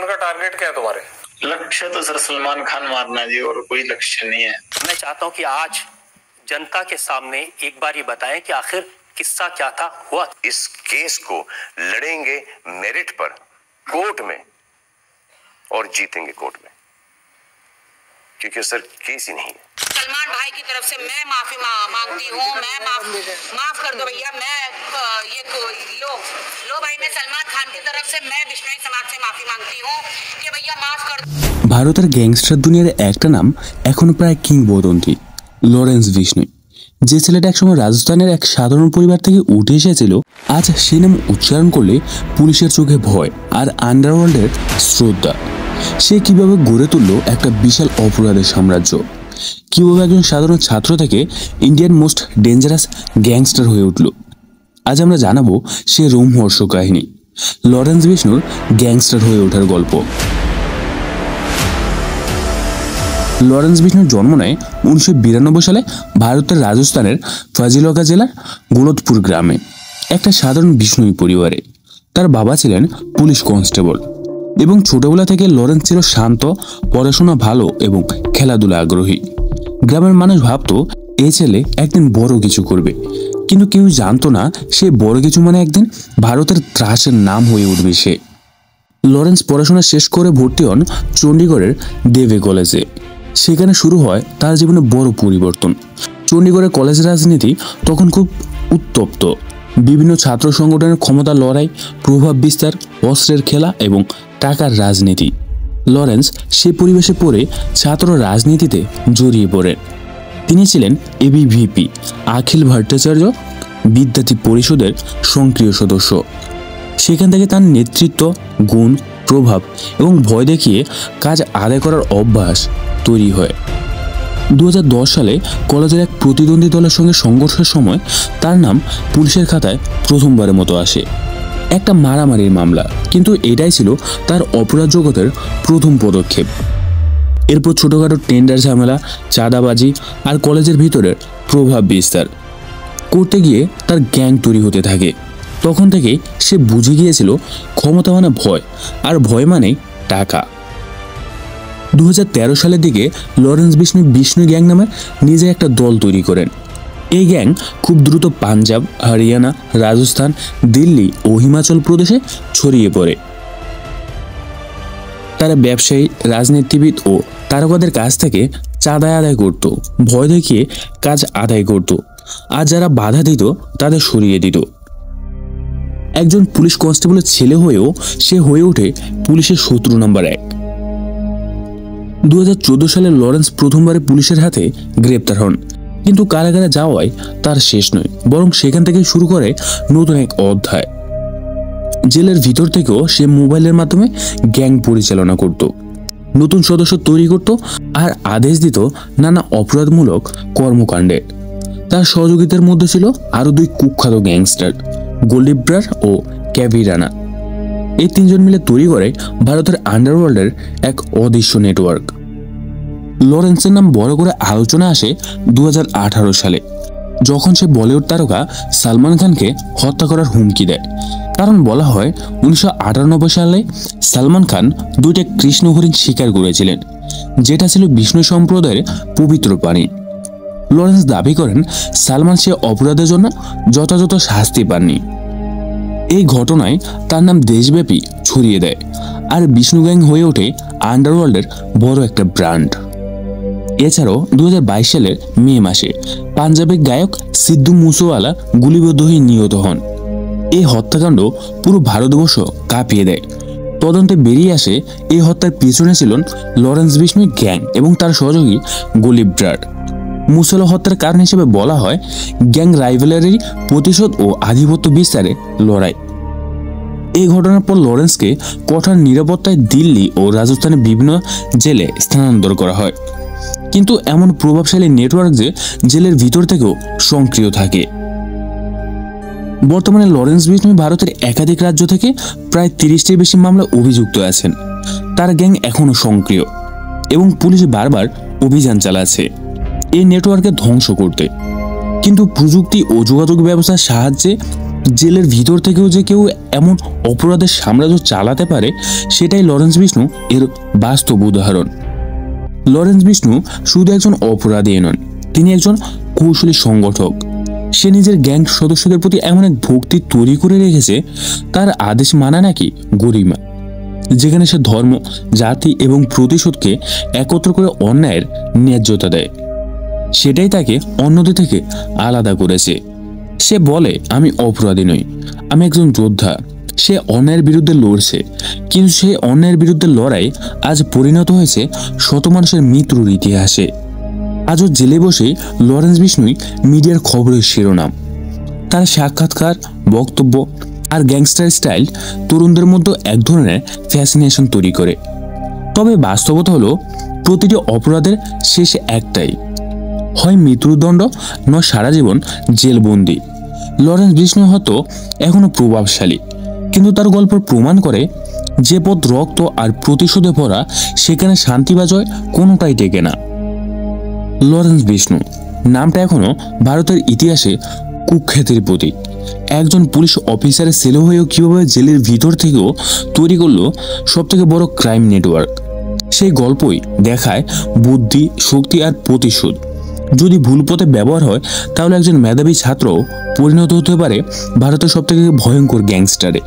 जीवन का टारगेट क्या है तुम्हारे? लक्ष्य तो सर सलमान खान मारना जी, और कोई लक्ष्य नहीं है। मैं चाहता हूं कि आज जनता के सामने एक बार ये बताएं कि आखिर किस्सा क्या था, हुआ। इस केस को लड़ेंगे मेरिट पर कोर्ट में और जीतेंगे कोर्ट में, क्योंकि सर केस ही नहीं है। सलमान भाई की तरफ से मैं माफी मांगती हूँ। मैं माफ कर दो भैया। मैं ये लो भाई, मैं सलमान खान की तरफ से मैं बिश्नोई समाज से माफी मांगती हूँ कि भैया माफ कर दो। ভারতের গ্যাংস্টার দুনিয়ার একটা নাম এখন প্রায় কিংবদন্তি, লরেন্স বিষ্ণোই। যে ছেলেটা একসময় রাজস্থানের এক সাধারণ পরিবার থেকে উঠে এসেছিল, আজ সে নাম উচ্চারণ করলে পুলিশের চোখে ভয় আর আন্ডারওয়ার্ল্ডের শ্রদ্ধা। সে কিভাবে গড়ে তুলল একটা বিশাল অপরাধের সাম্রাজ্য, কিভাবে একজন সাধারণ ছাত্র থেকে ইন্ডিয়ান মোস্ট ডেঞ্জারাস গ্যাংস্টার হয়ে উঠল। আজ আমরা জানাবো সে রোমহর্ষক কাহিনী, লরেন্স বিষ্ণুর গ্যাংস্টার হয়ে ওঠার গল্প। লরেন্স বিষ্ণুর জন্ম নেয় 1992 সালে ভারতের রাজস্থানের ফাজিলকা জেলার গোলদপুর গ্রামে একটা সাধারণ বিষ্ণুই পরিবারে। তার বাবা ছিলেন পুলিশ কনস্টেবল এবং ছোটবেলা থেকে লরেন্স ছিল শান্ত, পড়াশোনা ভালো এবং খেলাধুলা আগ্রহী। গ্রামের মানুষ ভাবতো এই ছেলে একদিন বড় কিছু করবে, কিন্তু কেউ জানতো না সে বড় কিছু মানে একদিন ভারতের ত্রাসের নাম হয়ে উঠবে সে। লরেন্স পড়াশোনা শেষ করে ভর্তি হন চণ্ডীগড়ের দেবে কলেজে। সেখানে শুরু হয় তার জীবনে বড় পরিবর্তন। চণ্ডীগড়ের কলেজ রাজনীতি তখন খুব উত্তপ্ত। বিভিন্ন ছাত্র সংগঠনের ক্ষমতা লড়াই, প্রভাব বিস্তার, অস্ত্রের খেলা এবং টাকার রাজনীতি। লরেন্স সে পরিবেশে পড়ে ছাত্র রাজনীতিতে জড়িয়ে পড়েন। তিনি ছিলেন এবিভিপি অখিল ভট্টাচার্য বিদ্যার্থী পরিষদের সক্রিয় সদস্য। সেখান থেকে তার নেতৃত্ব, গুণ, প্রভাব এবং ভয় দেখিয়ে কাজ আদায় করার অভ্যাস তৈরি হয়। 2010 সালে কলেজের এক প্রতিদ্বন্দ্বী দলের সঙ্গে সংঘর্ষের সময় তার নাম পুলিশের খাতায় প্রথমবারের মতো আসে। একটা মারামারির মামলা, কিন্তু এটাই ছিল তার অপরাধ জগতের প্রথম পদক্ষেপ। এরপর ছোটখাটো টেন্ডার ঝামেলা, চাঁদাবাজি আর কলেজের ভিতরের প্রভাব বিস্তার করতে গিয়ে তার গ্যাং তৈরি হতে থাকে। তখন থেকে সে বুঝে গিয়েছিল ক্ষমতা মানে ভয়, আর ভয় মানে টাকা। 2013 সালের দিকে লরেন্স বিষ্ণু গ্যাং নামের নিজে একটা দল তৈরি করেন। এই গ্যাং খুব দ্রুত পাঞ্জাব, হরিয়ানা, রাজস্থান, দিল্লি ও হিমাচল প্রদেশে ছড়িয়ে পড়ে। তারা ব্যবসায়ী, রাজনীতিবিদ ও তারকাদের কাছ থেকে চাঁদা আদায় করত, ভয় দেখিয়ে কাজ আদায় করত, আর যারা বাধা দিত তাদের সরিয়ে দিত। একজন পুলিশ কনস্টেবলের ছেলে হয়েও সে হয়ে ওঠে পুলিশের শত্রু নাম্বার 1। 2014 সালে লরেন্স প্রথমবারে পুলিশের হাতে গ্রেপ্তার হন, কিন্তু কারাগারে যাওয়ায় তার শেষ নয়, বরং সেখান থেকে শুরু করে নতুন এক অধ্যায়। জেলের ভিতর থেকেও সে মোবাইলের মাধ্যমে গ্যাং পরিচালনা করত, নতুন সদস্য তৈরি করত আর আদেশ দিত নানা অপরাধমূলক কর্মকাণ্ডে। তার সহযোগিতার মধ্যে ছিল আরো 2 কুখ্যাত গ্যাংস্টার, গোল্ডি ব্রার ও ক্যাভি রানা। এই 3 জন মিলে তৈরি করে ভারতের আন্ডারওয়ার্ল্ডের এক অদৃশ্য নেটওয়ার্ক। লরেন্সের নাম বড় করে আলোচনা আসে 2018 সালে, যখন সে বলিউড তারকা সালমান খানকে হত্যা করার হুমকি দেয়। কারণ বলা হয় 1998 সালে সালমান খান 2টা কৃষ্ণ হরিণ শিকার করেছিলেন, যেটা ছিল বিষ্ণু সম্প্রদায়ের পবিত্র প্রাণী। লরেন্স দাবি করেন সালমান সে অপরাধের জন্য যথাযথ শাস্তি পাননি। এই ঘটনায় তার নাম দেশব্যাপী ছড়িয়ে দেয়, আর বিষ্ণু গ্যাং হয়ে ওঠে আন্ডারওয়ার্ল্ডের বড় একটা ব্র্যান্ড। এছাড়াও 2022 সালের মে মাসে পাঞ্জাবের গায়ক সিদ্ধু মুসেওয়ালা গুলিবিদ্ধ হয়ে নিহত হন। এই হত্যাকাণ্ড পুরো ভারতবর্ষ কাঁপিয়ে দেয়। তদন্তে বেরিয়ে আসে এই হত্যার পিছনে ছিলেন লরেন্স বিষ্ণুই গ্যাং এবং তার সহযোগী গোল্ডি ব্রার। মুসেওয়ালা হত্যার কারণ হিসেবে বলা হয় গ্যাং রাইভালরি, প্রতিশোধ ও আধিপত্য বিস্তারে লড়াই। এই ঘটনার পর লরেন্সকে কঠোর নিরাপত্তায় দিল্লি ও রাজস্থানের বিভিন্ন জেলে স্থানান্তর করা হয়, কিন্তু এমন প্রভাবশালী নেটওয়ার্ক যে জেলের ভিতর থেকেও সক্রিয় থাকে। বর্তমানে লরেন্স বিষ্ণু ভারতের একাধিক রাজ্য থেকে প্রায় 30টির বেশি মামলা অভিযুক্ত আছেন। তার গ্যাং এখনো সক্রিয় এবং পুলিশ বারবার অভিযান চালাচ্ছে এই নেটওয়ার্ককে ধ্বংস করতে। কিন্তু প্রযুক্তি ও যোগাযোগ ব্যবস্থার সাহায্যে জেলের ভিতর থেকেও যে কেউ এমন অপরাধের সাম্রাজ্য চালাতে পারে, সেটাই লরেন্স বিষ্ণু এর বাস্তব উদাহরণ। লরেন্স বিষ্ণু শুধু একজন অপরাধী নন, তিনি একজন কৌশলী সংগঠক। সে নিজের গ্যাং সদস্যদের প্রতি এমন এক ভক্তি তৈরি করে রেখেছে, তার আদেশ মানা নাকি গরিমা, যেখানে সে ধর্ম, জাতি এবং প্রতিশোধকে একত্র করে অন্যায়ের ন্যায্যতা দেয়। সেটাই তাকে অন্যদের থেকে আলাদা করেছে। সে বলে, আমি অপরাধী নই, আমি একজন যোদ্ধা। সে অন্যায়ের বিরুদ্ধে লড়ছে, কিন্তু সেই অন্যায়ের বিরুদ্ধে লড়াই আজ পরিণত হয়েছে শত মানুষের মৃত্যুর ইতিহাসে। আজও জেলে বসে লরেন্স বিষ্ণুই মিডিয়ার খবরের শিরোনাম। তার সাক্ষাৎকার, বক্তব্য আর গ্যাংস্টার স্টাইল তরুণদের মধ্যে এক ধরনের ফ্যাসিনেশন তৈরি করে। তবে বাস্তবতা হলো, প্রতিটি অপরাধের শেষে একটাই, হয় মৃত্যুদণ্ড, নয় সারা জীবন জেলবন্দি। লরেন্স বিষ্ণু হয়তো এখনো প্রভাবশালী, কিন্তু তার গল্প প্রমাণ করে, যে পথ রক্ত আর প্রতিশোধে ভরা, সেখানে শান্তি বা জয় কোনোটাই টেকে না। লরেন্স বিষ্ণু নামটা এখনো ভারতের ইতিহাসে কুখ্যাতির প্রতীক। একজন পুলিশ অফিসারের ছেলে হয়েও কিভাবে জেলের ভিতর থেকেও তৈরি করলো সবথেকে বড় ক্রাইম নেটওয়ার্ক, সেই গল্পই দেখায় বুদ্ধি, শক্তি আর প্রতিশোধ যদি ভুল পথে ব্যবহার হয়, তাহলে একজন মেধাবী ছাত্র পরিণত হতে পারে ভারতের সবথেকে ভয়ঙ্কর গ্যাংস্টারে।